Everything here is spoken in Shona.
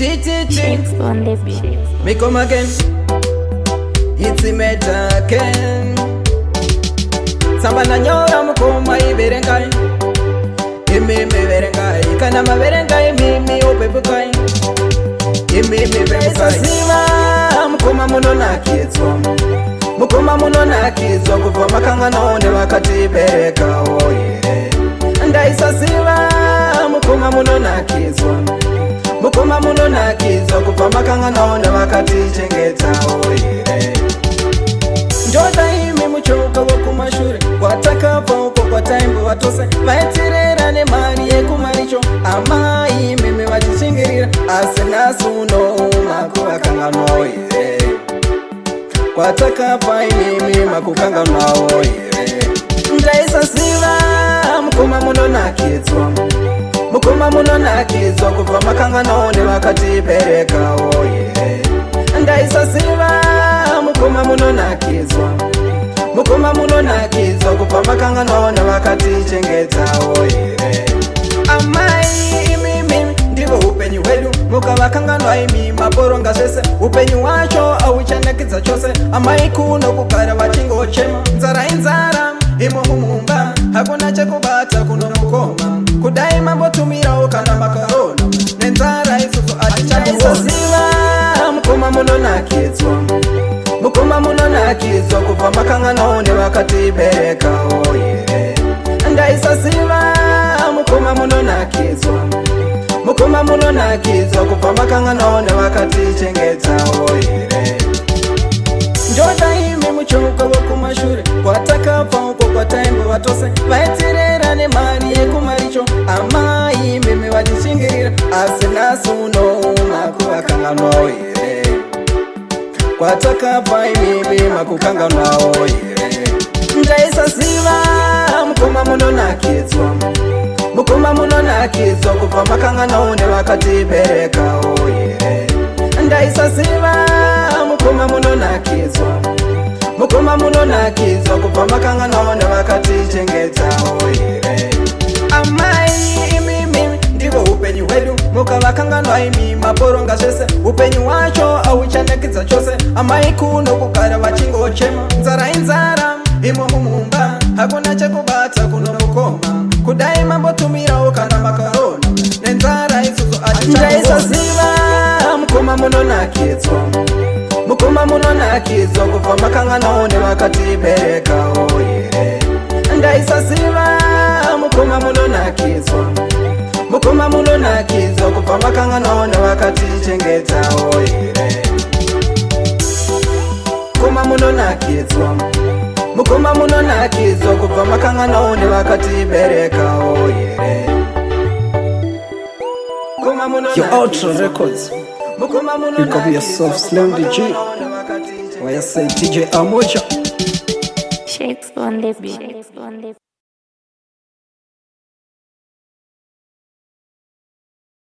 Shakes on the beat. Me come again. It's a meta again. Sambana nyora mukoma iberengai. Imi berengai. Kana maberengai mimi obebukai. Imi berengai. Siva mukoma muno na kidzwa. Mukoma muno na kidzwa kuva makanga naone wakati bereka oye. Ndaisa siva mukoma muno na kidzwa. Mukoma muno na kidzwa kuva makanga naone wakati chengeta oye. Njota imi muchoka wakumashure kwatakapa uko kwa taimbo watose vaitirera nemari yekumaricho amai mimi vachishingirira asi nasuno makuvakanganoye kwatakapa imimi makukanganawoye ndaisa siva mukoma muno nakidzwa mukoma muno nakidzwa kuva makanga naone vakati bereka oye ndaisa siva mukoma muno nakidzwa mukoma muno nakidzwa kuva makanga naona vakati chengeta oye amai imimi ndivo upenyu hwedu mukavakanganwa imi maboronga zvese upenyu wacho auchanakidza chose amai kuno kugara vachingochema nzara inzara imo mumumba hakuna chekubata kuno mukoma kudai mambotumirawo kana makarona nenzara isusu atichaisiva mukoma muno nakidzwa mukoma muno nakidzwa kuva makanga naone vakati bereka oye ndaisa siva mukoma muno nakidzwa mukoma muno nakidzwa kuva makanga naone vakati chengeta oye njota imi muchoka wakumashure kwatakapa uko kwa taimbo vatose vaitirera nemari yekumaricho amai mimi vachishingirira asi nasuno makuvakanga oye kwatakapa imimi makukanganawoye ndaisa siva mukoma muno nakidzwa mukoma muno nakidzwa kuva makanga naone vakati bereka oye ndaisa siva mukoma muno nakidzwa mukoma muno nakidzwa kuva makanga naone vakati chengeta oye amai imimi ndivo upenyu hwedu mukavakanganwa imi maboronga zvese upenyu wacho auchanakidza chose amai kuno kugara vachingochema nzara inzara imo mumumba hakuna chekubata kuno mukoma kudai mambotumirawo kana makarona nenzara isusu atichaisa siva mukoma muno nakidzwa mukoma muno nakidzwa kuva makanga naone vakati bereka oye ndaisa siva mukoma muno nakidzwa mukoma muno nakidzwa kuva makanga naone vakati chengeta oye mukoma muno nakidzwa mukoma muno nakidzwa kuva makanga naone vakati bereka oye Your Ultra Records. Pick up yourself, Slim DJ. Why I say DJ Amocha. Shakes on the beat.